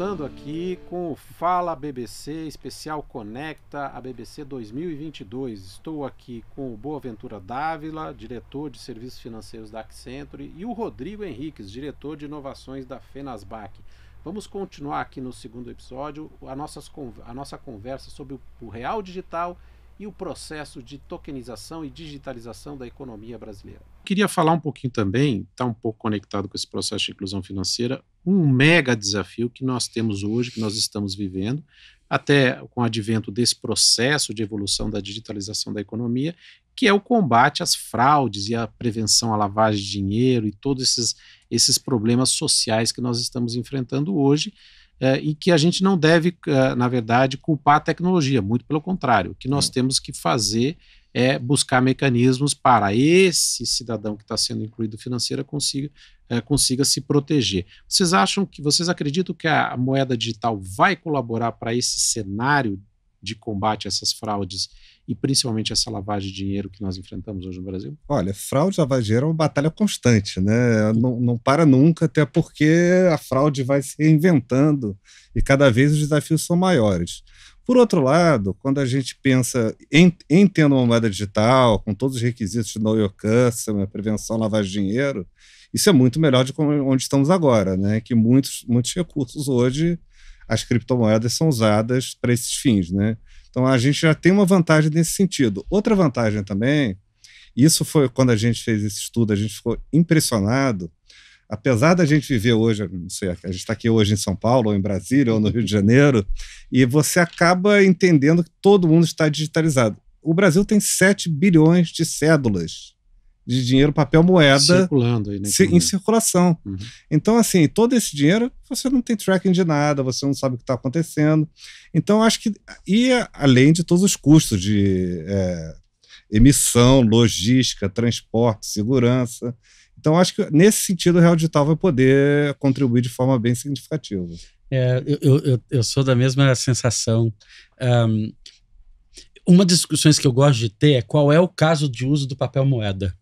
voltando aqui com o Fala BBC Especial Conecta a BBC 2022. Estou aqui com o Boaventura Dávila, diretor de Serviços Financeiros da Accenture, e o Rodrigo Henriques, diretor de Inovações da Fenasbac. Vamos continuar aqui no segundo episódio a nossa conversa sobre o real digital e o processo de tokenização e digitalização da economia brasileira. Queria falar um pouquinho também, está um pouco conectado com esse processo de inclusão financeira, um mega desafio que nós temos hoje, que nós estamos vivendo, até com o advento desse processo de evolução da digitalização da economia, que é o combate às fraudes e a prevenção à lavagem de dinheiro e todos esses problemas sociais que nós estamos enfrentando hoje, e que a gente não deve, na verdade, culpar a tecnologia, muito pelo contrário. O que nós temos que fazer é buscar mecanismos para esse cidadão que está sendo incluído financeira consiga se proteger. Vocês acreditam que a moeda digital vai colaborar para esse cenário de combate a essas fraudes e principalmente essa lavagem de dinheiro que nós enfrentamos hoje no Brasil? Olha, fraude e lavagem de dinheiro é uma batalha constante, né? Não para nunca, até porque a fraude vai se reinventando e cada vez os desafios são maiores. Por outro lado, quando a gente pensa em tendo uma moeda digital, com todos os requisitos de Know Your Customer, prevenção à lavagem de dinheiro, isso é muito melhor de onde estamos agora, né? Que muitos recursos hoje, as criptomoedas são usadas para esses fins, né? Então a gente já tem uma vantagem nesse sentido. Outra vantagem também, isso foi quando a gente fez esse estudo, a gente ficou impressionado, apesar da gente viver hoje, não sei, a gente está aqui hoje em São Paulo, ou em Brasília, ou no Rio de Janeiro, e você acaba entendendo que todo mundo está digitalizado. O Brasil tem 7 bilhões de cédulas de dinheiro, papel, moeda circulando aí, né, em circulação. Uhum. Então, assim, todo esse dinheiro, você não tem tracking de nada, você não sabe o que está acontecendo. Então, acho que, e além de todos os custos de emissão, logística, transporte, segurança. Então, acho que nesse sentido o Real Digital vai poder contribuir de forma bem significativa. Eu sou da mesma sensação. Uma das discussões que eu gosto de ter é qual é o caso de uso do papel moeda.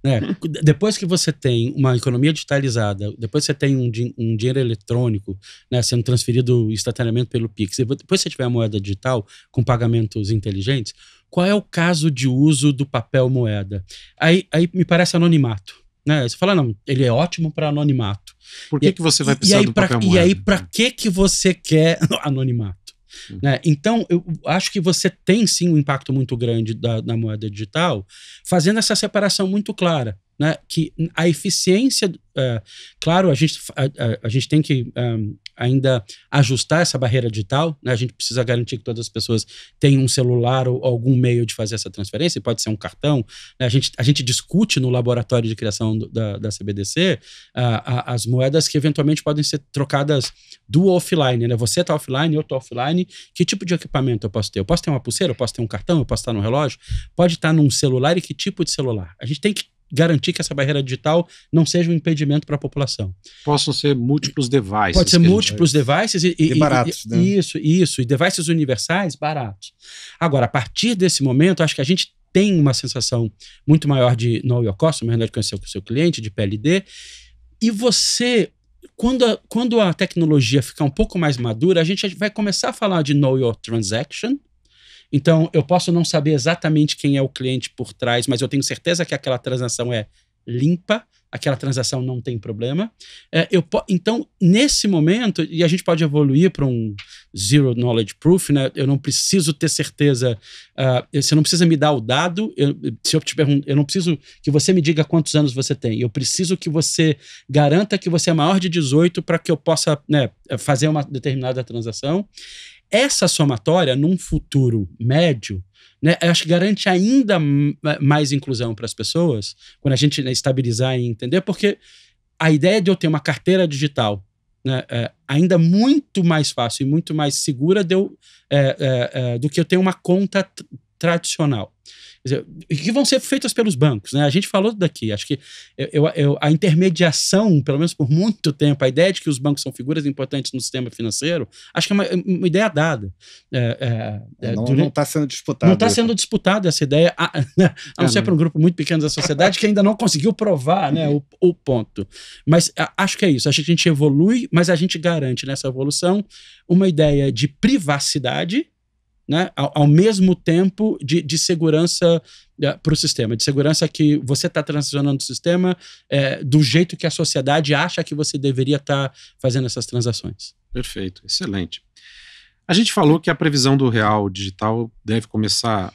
Né? Depois que você tem uma economia digitalizada, depois você tem um dinheiro eletrônico, né, sendo transferido instantaneamente pelo Pix, depois você tiver a moeda digital com pagamentos inteligentes, qual é o caso de uso do papel moeda? Aí me parece anonimato. Né? Você fala, não, ele é ótimo para anonimato. Por que você vai precisar do papel moeda? E aí, para que você quer anonimato? Né? Então, eu acho que você tem sim um impacto muito grande da moeda digital, fazendo essa separação muito clara, né? Que a eficiência, claro, a gente tem que ainda ajustar essa barreira digital, né? A gente precisa garantir que todas as pessoas têm um celular ou algum meio de fazer essa transferência, pode ser um cartão, né? A gente discute no laboratório de criação da CBDC as moedas que eventualmente podem ser trocadas do offline, né? Você está offline, eu estou offline, que tipo de equipamento eu posso ter? Eu posso ter uma pulseira, eu posso ter um cartão, eu posso estar no relógio, pode estar num celular, e que tipo de celular? A gente tem que garantir que essa barreira digital não seja um impedimento para a população. Possam ser múltiplos devices. Pode ser múltiplos devices e baratos, né? Isso, e devices universais baratos. Agora, a partir desse momento, acho que a gente tem uma sensação muito maior de Know Your Customer, de conhecer o seu cliente, de PLD, e você, quando a tecnologia ficar um pouco mais madura, a gente vai começar a falar de Know Your Transaction. Então, eu posso não saber exatamente quem é o cliente por trás, mas eu tenho certeza que aquela transação é limpa, aquela transação não tem problema. Então, nesse momento, e a gente pode evoluir para um Zero Knowledge Proof, né? Eu não preciso ter certeza, você não precisa me dar o dado, se eu te pergunto, eu não preciso que você me diga quantos anos você tem, eu preciso que você garanta que você é maior de 18 para que eu possa, né, fazer uma determinada transação. Essa somatória, num futuro médio, né, eu acho que garante ainda mais inclusão para as pessoas, quando a gente, né, estabilizar e entender, porque a ideia de eu ter uma carteira digital, né, ainda muito mais fácil e muito mais segura do que eu ter uma conta tradicional. Quer dizer, que vão ser feitas pelos bancos, né? A gente falou daqui, acho que a intermediação, pelo menos por muito tempo, a ideia de que os bancos são figuras importantes no sistema financeiro, acho que é uma ideia dada. Não está sendo disputado. Não está sendo disputada essa ideia, a não ser para um grupo muito pequeno da sociedade que ainda não conseguiu provar, né, o ponto. Mas acho que é isso, acho que a gente evolui, mas a gente garante nessa evolução uma ideia de privacidade, né, ao mesmo tempo de segurança para o sistema, de segurança que você está transacionando o sistema do jeito que a sociedade acha que você deveria estar fazendo essas transações. Perfeito, excelente. A gente falou que a previsão do real digital deve começar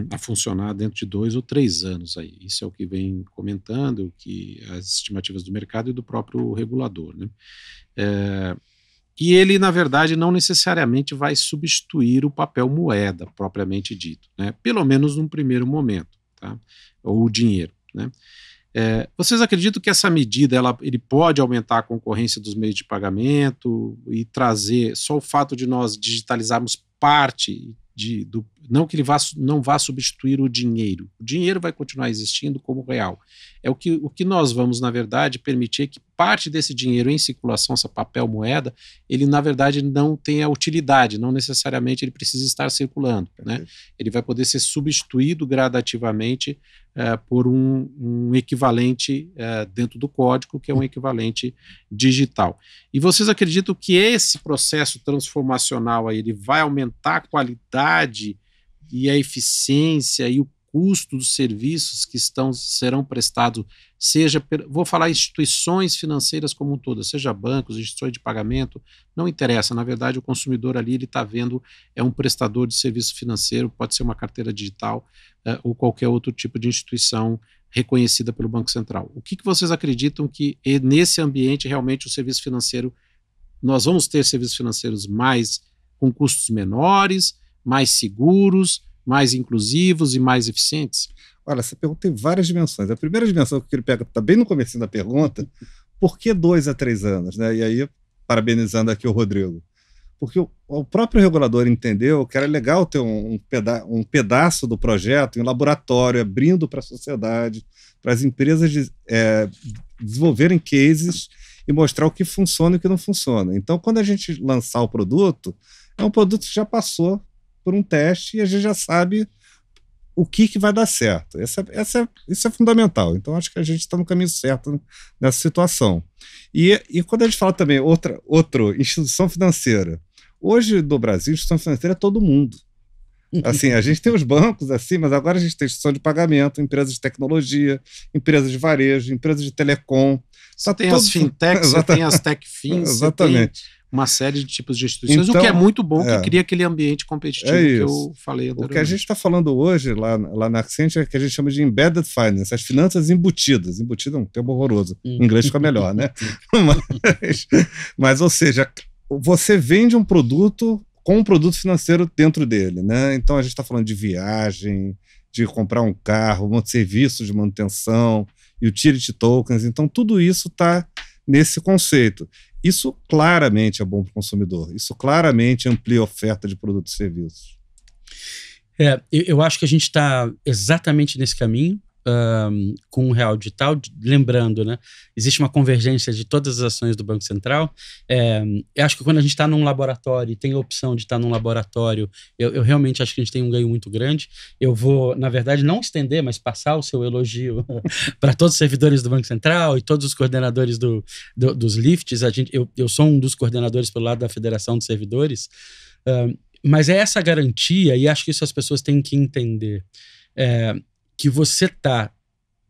a funcionar dentro de 2 ou 3 anos. Aí. Isso é o que vem comentando, o que as estimativas do mercado e do próprio regulador, né? E ele, na verdade, não necessariamente vai substituir o papel moeda, propriamente dito, né? Pelo menos num primeiro momento, tá? Ou o dinheiro, né? Vocês acreditam que essa medida ele pode aumentar a concorrência dos meios de pagamento e trazer só o fato de nós digitalizarmos parte não que ele não vá substituir o dinheiro vai continuar existindo como real, o que nós vamos, na verdade, permitir que parte desse dinheiro em circulação, essa papel moeda, ele na verdade não tenha utilidade, não necessariamente ele precisa estar circulando, né? Ele vai poder ser substituído gradativamente por um equivalente dentro do código, que é um equivalente digital. E vocês acreditam que esse processo transformacional aí, ele vai aumentar a qualidade e a eficiência e o custo dos serviços que serão prestados, vou falar instituições financeiras como um todo, seja bancos, instituições de pagamento, não interessa, na verdade o consumidor ali ele está vendo, é um prestador de serviço financeiro, pode ser uma carteira digital ou qualquer outro tipo de instituição reconhecida pelo Banco Central. O que vocês acreditam que nesse ambiente realmente o serviço financeiro, nós vamos ter serviços financeiros com custos menores, mais seguros, mais inclusivos e mais eficientes? Olha, essa pergunta tem várias dimensões. A primeira dimensão que ele pega, está bem no começo da pergunta, por que 2 a 3 anos? Né? E aí, parabenizando aqui o Rodrigo, porque o próprio regulador entendeu que era legal ter um pedaço do projeto em laboratório, abrindo para a sociedade, para as empresas desenvolverem cases e mostrar o que funciona e o que não funciona. Então, quando a gente lançar o produto, é um produto que já passou por um teste e a gente já sabe o que vai dar certo. Isso é fundamental. Então, acho que a gente está no caminho certo nessa situação. E quando a gente fala também outra instituição financeira, hoje no Brasil, instituição financeira é todo mundo. Assim, a gente tem os bancos, assim, mas agora a gente tem instituição de pagamento, empresas de tecnologia, empresas de varejo, empresas de telecom. Você tem as fintechs, você tem as techfins, exatamente. Você tem uma série de tipos de instituições, então, o que é muito bom, que cria aquele ambiente competitivo que eu falei anteriormente. O que a gente está falando hoje lá na Accenture é que a gente chama de embedded finance, as finanças embutidas. Embutido é um termo horroroso, em inglês fica melhor, né? mas, ou seja, você vende um produto com um produto financeiro dentro dele, né? Então a gente está falando de viagem, de comprar um carro, um serviço de manutenção, utility tokens, então tudo isso está nesse conceito. Isso claramente é bom para o consumidor, isso claramente amplia a oferta de produtos e serviços. Eu acho que a gente está exatamente nesse caminho, com o real digital, lembrando, né, existe uma convergência de todas as ações do Banco Central. Eu acho que quando a gente está num laboratório e tem a opção de estar num laboratório, eu realmente acho que a gente tem um ganho muito grande. Eu vou, na verdade, não estender, mas passar o seu elogio para todos os servidores do Banco Central e todos os coordenadores dos LIFTs. Eu sou um dos coordenadores pelo lado da Federação dos Servidores, mas é essa garantia, e acho que isso as pessoas têm que entender, que você está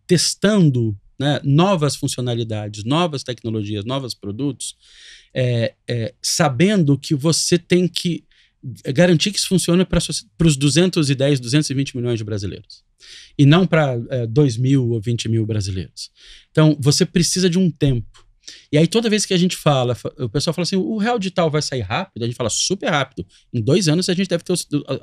testando, né, novas funcionalidades, novas tecnologias, novos produtos, sabendo que você tem que garantir que isso funcione para os 210, 220 milhões de brasileiros. E não para 2 mil ou 20 mil brasileiros. Então, você precisa de um tempo. E aí toda vez que a gente fala, o pessoal fala assim, o real digital vai sair rápido? A gente fala super rápido. Em 2 anos a gente deve ter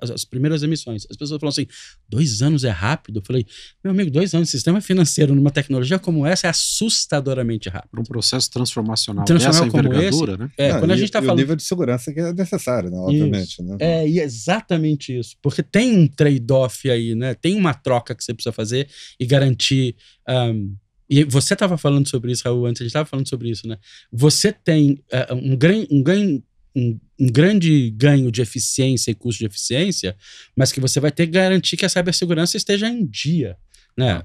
as primeiras emissões. As pessoas falam assim, 2 anos é rápido? Eu falei, meu amigo, 2 anos, sistema financeiro numa tecnologia como essa é assustadoramente rápido. Para um processo transformacional dessa envergadura, né? Quando a gente tá falando... o nível de segurança que é necessário, né? Obviamente. Né? E é exatamente isso. Porque tem um trade-off aí, né? Tem uma troca que você precisa fazer e garantir... E você estava falando sobre isso, Raul, antes a gente estava falando sobre isso, né? Você tem um grande ganho de eficiência e custo de eficiência, mas que você vai ter que garantir que a cibersegurança esteja em dia, né?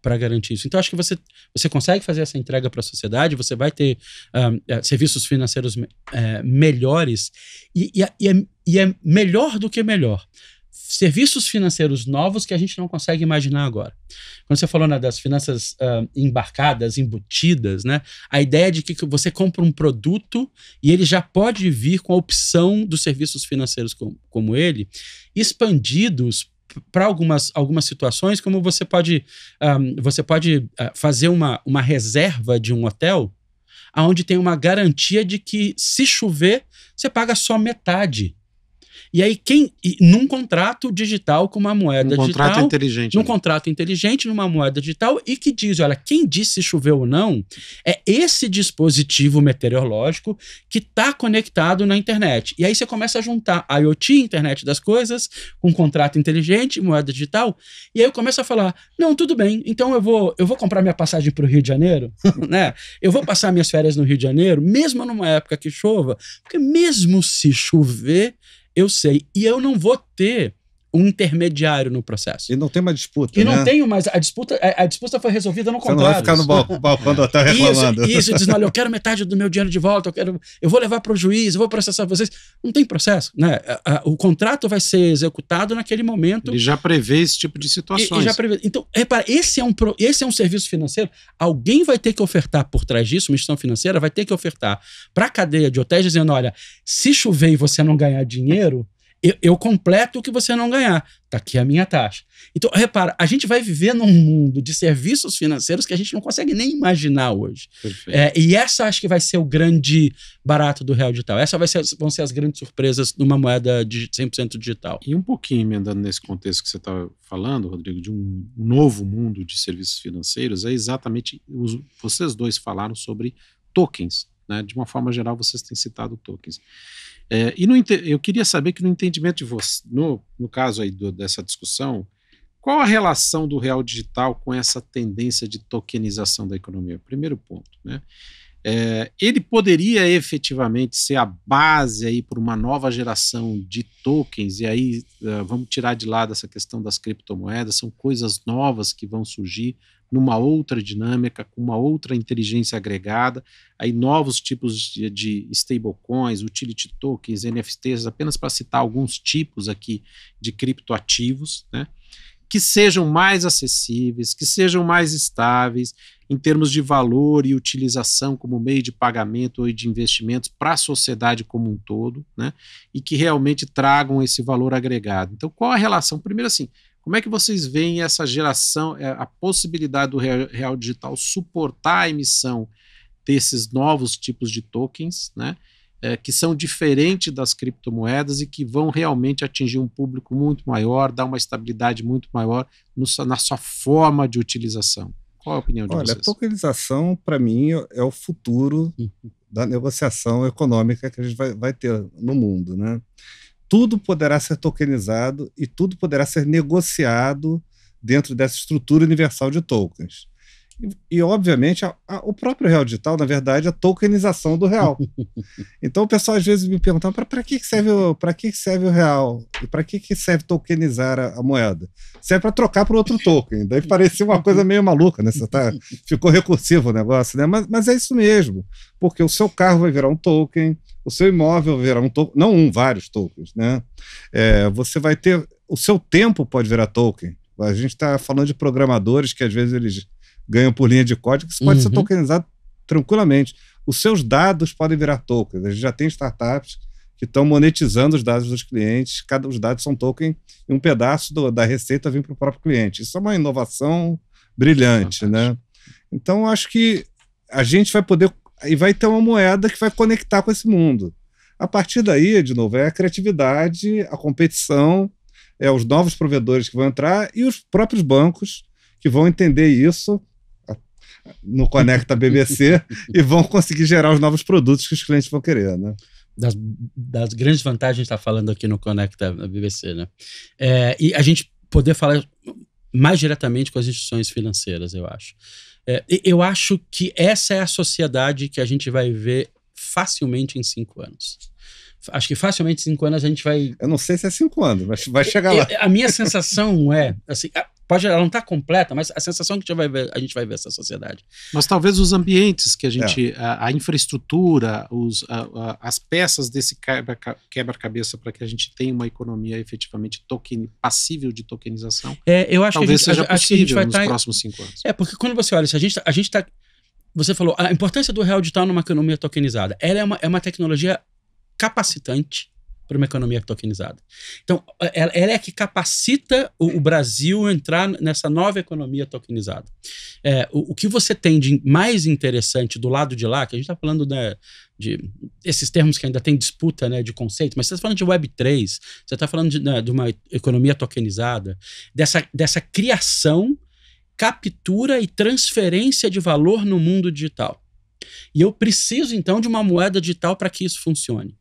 Para garantir isso. Então, acho que você consegue fazer essa entrega para a sociedade, você vai ter serviços financeiros melhores, e é melhor do que melhor. Serviços financeiros novos que a gente não consegue imaginar agora. Quando você falou, né, das finanças embarcadas, embutidas, né, a ideia de que você compra um produto e ele já pode vir com a opção dos serviços financeiros como ele, expandidos para algumas situações, como você pode fazer uma reserva de um hotel, onde tem uma garantia de que, se chover, você paga só metade. E aí, num contrato digital com uma moeda digital... Num contrato inteligente, numa moeda digital, e que diz, olha, quem disse se choveu ou não, é esse dispositivo meteorológico que está conectado na internet. E aí você começa a juntar IoT, internet das coisas, com contrato inteligente, moeda digital, e aí eu começo a falar, não, tudo bem, então eu vou comprar minha passagem para o Rio de Janeiro, né? Eu vou passar minhas férias no Rio de Janeiro, mesmo numa época que chova, porque mesmo se chover, eu sei. E eu não vou ter um intermediário no processo. E não tem uma disputa, E não tenho mais. A disputa foi resolvida no contrato. Você não vai ficar no balcão do hotel reclamando. Isso, dizendo, olha, eu quero metade do meu dinheiro de volta, eu vou levar para o juiz, eu vou processar vocês. Não tem processo, né? O contrato vai ser executado naquele momento. Ele já prevê esse tipo de situações. Então, repara, esse é um serviço financeiro. Alguém vai ter que ofertar por trás disso, uma instituição financeira vai ter que ofertar para a cadeia de hotéis, dizendo, olha, se chover e você não ganhar dinheiro, eu completo o que você não ganhar. Tá aqui a minha taxa. Então, repara, a gente vai viver num mundo de serviços financeiros que a gente não consegue nem imaginar hoje. E essa acho que vai ser o grande barato do real digital. Vão ser as grandes surpresas numa moeda 100% digital. E um pouquinho emendando nesse contexto que você está falando, Rodrigo, de um novo mundo de serviços financeiros, é exatamente, vocês dois falaram sobre tokens, né? De uma forma geral, vocês têm citado tokens. Eu queria saber que no entendimento de você, no caso aí dessa discussão, qual a relação do real digital com essa tendência de tokenização da economia? Primeiro ponto, né? Ele poderia efetivamente ser a base aí para uma nova geração de tokens, e aí vamos tirar de lado essa questão das criptomoedas, são coisas novas que vão surgir numa outra dinâmica, com uma outra inteligência agregada, aí novos tipos de stablecoins, utility tokens, NFTs, apenas para citar alguns tipos aqui de criptoativos, né, que sejam mais acessíveis, que sejam mais estáveis em termos de valor e utilização como meio de pagamento ou de investimentos para a sociedade como um todo, né, e que realmente tragam esse valor agregado. Então, qual a relação? Primeiro assim, como é que vocês veem essa geração, a possibilidade do real digital suportar a emissão desses novos tipos de tokens, né, que são diferentes das criptomoedas e que vão realmente atingir um público muito maior, dar uma estabilidade muito maior na sua forma de utilização? Qual a opinião de vocês? Olha, a tokenização, para mim, é o futuro da negociação econômica que a gente vai ter no mundo, né? Tudo poderá ser tokenizado e tudo poderá ser negociado dentro dessa estrutura universal de tokens. E obviamente, o próprio real digital, na verdade, é a tokenização do real. Então, o pessoal às vezes me pergunta, para que serve o real? E para que serve tokenizar a moeda? Serve para trocar por outro token. Daí parecia uma coisa meio maluca, né? Ficou recursivo o negócio, né? Mas é isso mesmo, porque o seu carro vai virar um token, o seu imóvel vai virar um token, vários tokens, né? Você vai ter, o seu tempo pode virar token. A gente está falando de programadores que às vezes eles ganham por linha de código, isso pode ser tokenizado tranquilamente. Os seus dados podem virar tokens. A gente já tem startups que estão monetizando os dados dos clientes, os dados são token e um pedaço da receita vem para o próprio cliente. Isso é uma inovação brilhante, né? Então, acho que a gente vai poder... E vai ter uma moeda que vai conectar com esse mundo. A partir daí, de novo, é a criatividade, a competição, os novos provedores que vão entrar e os próprios bancos que vão entender isso no Conecta BBC e vão conseguir gerar os novos produtos que os clientes vão querer, né? Das grandes vantagens de estar falando aqui no Conecta BBC, né? E a gente poder falar mais diretamente com as instituições financeiras, eu acho. Eu acho que essa é a sociedade que a gente vai ver facilmente em 5 anos. Acho que facilmente em 5 anos a gente vai... Eu não sei se é 5 anos, mas vai chegar lá. A minha sensação é... Assim, ela não está completa, mas a sensação que a gente vai ver essa sociedade. Mas talvez os ambientes que a gente... A infraestrutura, as peças desse quebra-cabeça para que a gente tenha uma economia efetivamente passível de tokenização. Eu acho talvez que a gente, seja possível vai nos próximos 5 anos. Porque quando você olha, se a gente está... Você falou, a importância do real digital numa economia tokenizada. Ela é uma tecnologia capacitante para uma economia tokenizada. Então, ela é que capacita o Brasil a entrar nessa nova economia tokenizada. O que você tem de mais interessante do lado de lá, que a gente está falando, né, de esses termos que ainda tem disputa, né, de conceito, mas você está falando de Web3, você está falando de uma economia tokenizada, dessa criação, captura e transferência de valor no mundo digital. E eu preciso, então, de uma moeda digital para que isso funcione.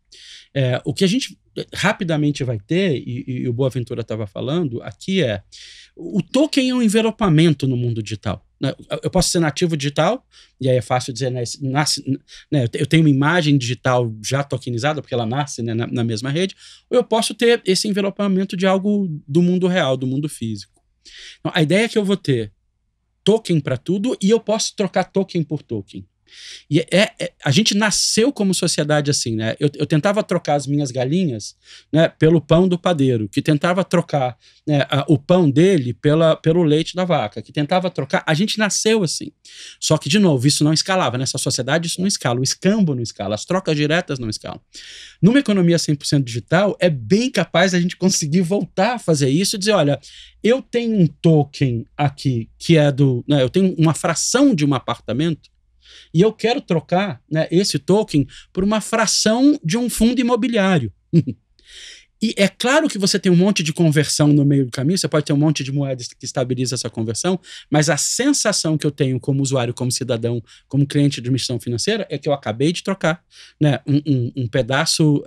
O que a gente rapidamente vai ter, e o Boaventura estava falando, aqui o token é um envelopamento no mundo digital. Né? Eu posso ser nativo digital, e aí é fácil dizer, né, eu tenho uma imagem digital já tokenizada, porque ela nasce, né, na mesma rede, ou eu posso ter esse envelopamento de algo do mundo real, do mundo físico. Então, a ideia é que eu vou ter token para tudo, e eu posso trocar token por token. E a gente nasceu como sociedade assim, né? Eu tentava trocar as minhas galinhas, né, pelo pão do padeiro, que tentava trocar, né, o pão dele pelo leite da vaca, que tentava trocar. A gente nasceu assim. Só que, de novo, isso não escalava. Nessa sociedade isso não escala. O escambo não escala. As trocas diretas não escalam. Numa economia 100% digital, é bem capaz a gente conseguir voltar a fazer isso e dizer, olha, eu tenho um token aqui que né, eu tenho uma fração de um apartamento, e eu quero trocar, né, esse token por uma fração de um fundo imobiliário. E é claro que você tem um monte de conversão no meio do caminho, você pode ter um monte de moedas que estabiliza essa conversão, mas a sensação que eu tenho como usuário, como cidadão, como cliente de instituição financeira, é que eu acabei de trocar, né, um pedaço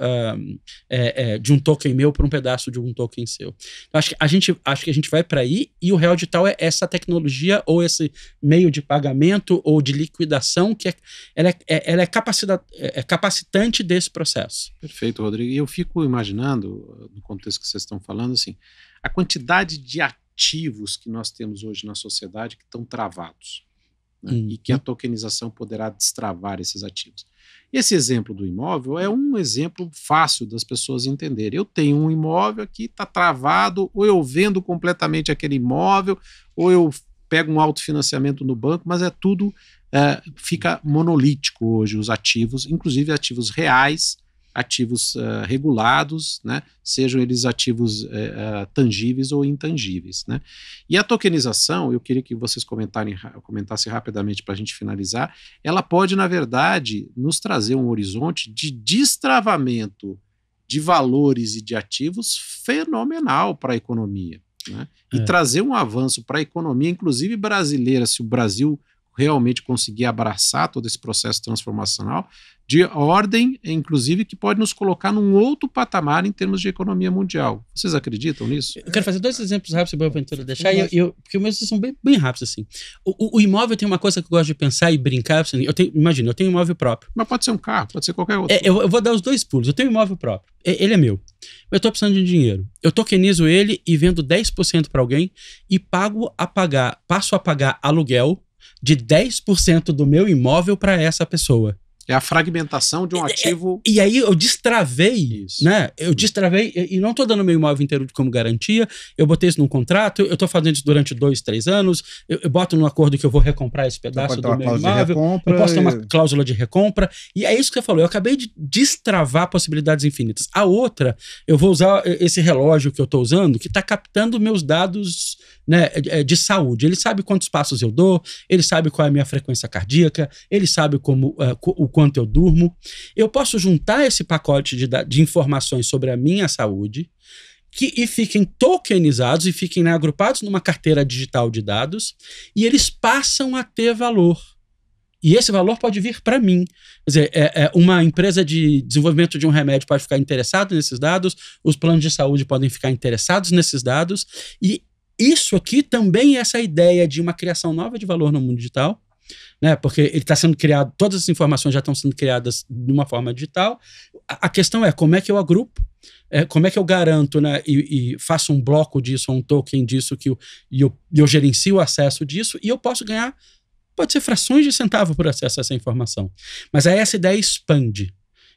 de um token meu por um pedaço de um token seu. Então, acho que a gente vai para aí, e o real digital é essa tecnologia ou esse meio de pagamento ou de liquidação que ela é capacitante desse processo. Perfeito, Rodrigo. E eu fico imaginando, no contexto que vocês estão falando, assim, a quantidade de ativos que nós temos hoje na sociedade que estão travados, né? E que a tokenização poderá destravar esses ativos. Esse exemplo do imóvel é um exemplo fácil das pessoas entenderem. Eu tenho um imóvel aqui, está travado, ou eu vendo completamente aquele imóvel, ou eu pego um autofinanciamento no banco, mas tudo fica monolítico hoje, os ativos, inclusive ativos reais, ativos regulados, né? Sejam eles ativos tangíveis ou intangíveis, né? E a tokenização, eu queria que vocês comentassem rapidamente para a gente finalizar, ela pode, na verdade, nos trazer um horizonte de destravamento de valores e de ativos fenomenal para a economia, né? E trazer um avanço para a economia, inclusive brasileira, se o Brasil realmente conseguir abraçar todo esse processo transformacional, de ordem, inclusive, que pode nos colocar num outro patamar em termos de economia mundial. Vocês acreditam nisso? Eu quero fazer 2 exemplos rápidos para a Boaventura deixar, porque os meus são bem rápidos, assim. O imóvel tem uma coisa que eu gosto de pensar e brincar, assim, imagina, eu tenho um imóvel próprio. Mas pode ser um carro, pode ser qualquer outro. Eu vou dar os 2 pulos. Eu tenho um imóvel próprio, ele é meu. Eu estou precisando de dinheiro. Eu tokenizo ele e vendo 10% para alguém e passo a pagar aluguel de 10% do meu imóvel para essa pessoa. É a fragmentação de um ativo. E aí eu destravei, Isso. né? Eu destravei, e não tô dando meu imóvel inteiro como garantia, eu botei isso num contrato, eu tô fazendo isso durante 2, 3 anos, eu boto num acordo que eu vou recomprar esse pedaço do meu imóvel, eu posso ter uma cláusula de recompra, e é isso que você falou, eu acabei de destravar possibilidades infinitas. A outra, eu vou usar esse relógio que eu tô usando, que tá captando meus dados, né, de saúde. Ele sabe quantos passos eu dou, ele sabe qual é a minha frequência cardíaca, ele sabe como o quanto eu durmo. Eu posso juntar esse pacote de informações sobre a minha saúde e fiquem tokenizados e fiquem, né, agrupados numa carteira digital de dados, e eles passam a ter valor. E esse valor pode vir para mim. Quer dizer, uma empresa de desenvolvimento de um remédio pode ficar interessada nesses dados, os planos de saúde podem ficar interessados nesses dados, e isso aqui também é essa ideia de uma criação nova de valor no mundo digital, né? Porque ele está sendo criado, todas as informações já estão sendo criadas de uma forma digital. A questão é como é que eu agrupo, como é que eu garanto, né, e faço um bloco disso, um token disso, e eu gerencio o acesso disso, e eu posso ganhar, pode ser frações de centavo por acesso a essa informação. Mas aí essa ideia expande.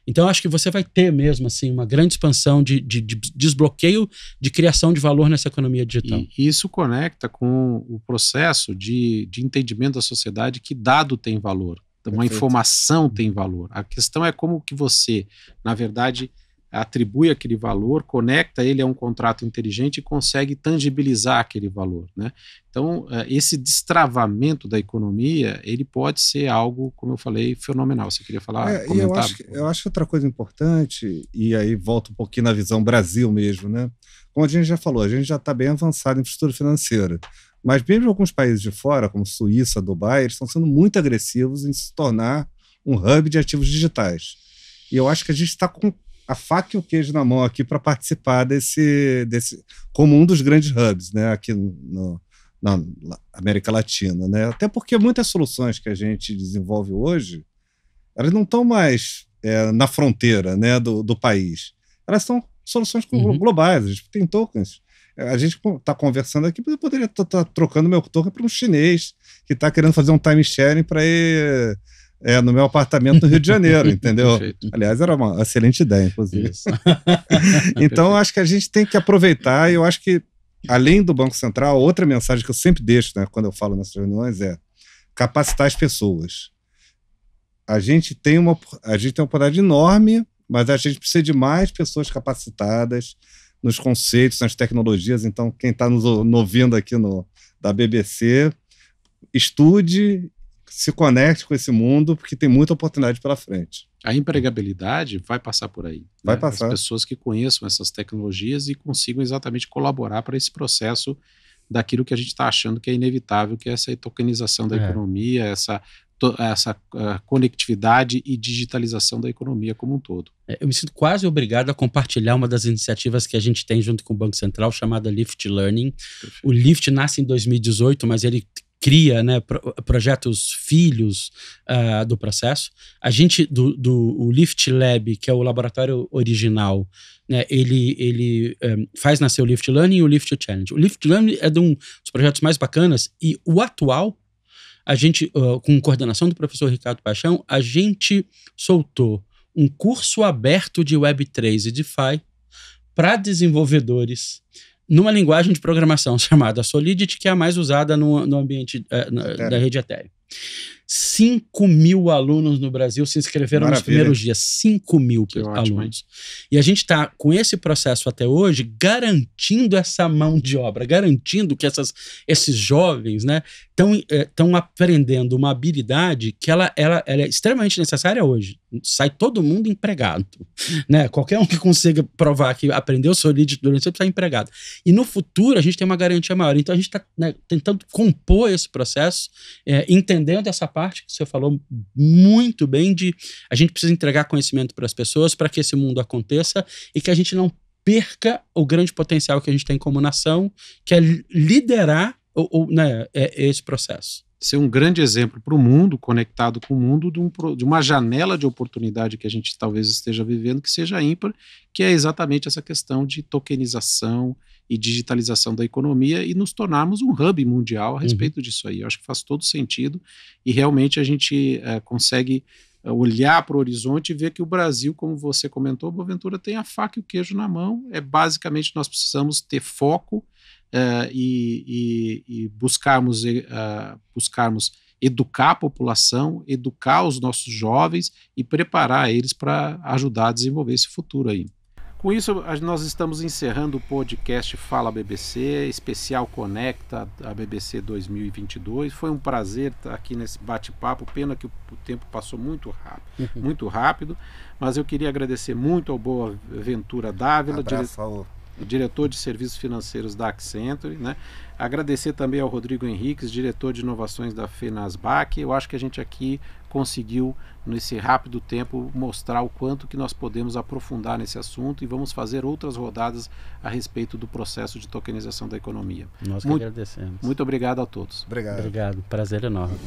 Então, eu acho que você vai ter mesmo assim, uma grande expansão de desbloqueio de criação de valor nessa economia digital. E isso conecta com o processo de entendimento da sociedade que dado tem valor, uma informação tem valor. A questão é como que você, na verdade, atribui aquele valor, conecta ele a um contrato inteligente e consegue tangibilizar aquele valor, né? Então, esse destravamento da economia, ele pode ser algo, como eu falei, fenomenal. Você queria falar, comentar? Eu acho outra coisa importante, e aí volta um pouquinho na visão Brasil mesmo, né? Como a gente já falou, a gente já está bem avançado em infraestrutura financeira, mas mesmo alguns países de fora, como Suíça, Dubai, eles estão sendo muito agressivos em se tornar um hub de ativos digitais. E eu acho que a gente está com a faca e o queijo na mão aqui para participar desse como um dos grandes hubs, né, aqui na América Latina, né? Até porque muitas soluções que a gente desenvolve hoje, elas não estão mais na fronteira, né, do país. Elas são soluções globais, a gente tem tokens. A gente está conversando aqui, eu poderia estar trocando meu token para um chinês que está querendo fazer um time sharing para ir no meu apartamento no Rio de Janeiro, entendeu? Aliás, era uma excelente ideia, inclusive. Então, eu acho que a gente tem que aproveitar, e eu acho que, além do Banco Central, outra mensagem que eu sempre deixo, né, quando eu falo nessas reuniões, é capacitar as pessoas. A gente tem uma oportunidade enorme, mas a gente precisa de mais pessoas capacitadas nos conceitos, nas tecnologias. Então, quem está nos ouvindo aqui da BBC, estude, se conecte com esse mundo, porque tem muita oportunidade pela frente. A empregabilidade vai passar por aí. Vai passar. As pessoas que conheçam essas tecnologias e consigam exatamente colaborar para esse processo daquilo que a gente está achando que é inevitável, que é essa tokenização da economia, essa conectividade e digitalização da economia como um todo. Eu me sinto quase obrigado a compartilhar uma das iniciativas que a gente tem junto com o Banco Central, chamada Lift Learning. Perfeito. O Lift nasce em 2018, mas ele cria, né, projetos filhos do processo. A gente, o Lift Lab, que é o laboratório original, né, ele faz nascer o Lift Learning e o Lift Challenge. O Lift Learning é um dos projetos mais bacanas, e o atual, a gente, com coordenação do professor Ricardo Paixão, a gente soltou um curso aberto de Web3 e DeFi para desenvolvedores numa linguagem de programação chamada Solidity, que é a mais usada no ambiente da rede Ethereum. 5.000 alunos no Brasil se inscreveram nos primeiros dias. 5.000 alunos. E a gente está, com esse processo até hoje, garantindo essa mão de obra, garantindo que esses jovens, né, estão aprendendo uma habilidade que ela é extremamente necessária hoje. Sai todo mundo empregado, né? Qualquer um que consiga provar que aprendeu Solidity durante o tempo está empregado. E no futuro a gente tem uma garantia maior. Então a gente está, né, tentando compor esse processo, entendendo essa parte que você falou muito bem, de a gente precisa entregar conhecimento para as pessoas para que esse mundo aconteça e que a gente não perca o grande potencial que a gente tem como nação, que é liderar né, esse processo. Ser um grande exemplo para o mundo, conectado com o mundo, de uma janela de oportunidade que a gente talvez esteja vivendo, que seja ímpar, que é exatamente essa questão de tokenização e digitalização da economia, e nos tornarmos um hub mundial a respeito disso aí. Eu acho que faz todo sentido, e realmente a gente consegue olhar para o horizonte e ver que o Brasil, como você comentou, Boaventura, tem a faca e o queijo na mão. Basicamente, nós precisamos ter foco e buscarmos educar a população, educar os nossos jovens e preparar eles para ajudar a desenvolver esse futuro aí. Com isso, nós estamos encerrando o podcast Fala BBC, especial Conecta a BBC 2022. Foi um prazer estar aqui nesse bate-papo, pena que o tempo passou muito rápido, mas eu queria agradecer muito ao Boaventura Dávila, diretor de serviços financeiros da Accenture, né? Agradecer também ao Rodrigo Henriques, diretor de inovações da Fenasbac. Eu acho que a gente aqui conseguiu, nesse rápido tempo, mostrar o quanto que nós podemos aprofundar nesse assunto e vamos fazer outras rodadas a respeito do processo de tokenização da economia. Nós que agradecemos. Muito obrigado a todos. Obrigado. Obrigado. Prazer enorme.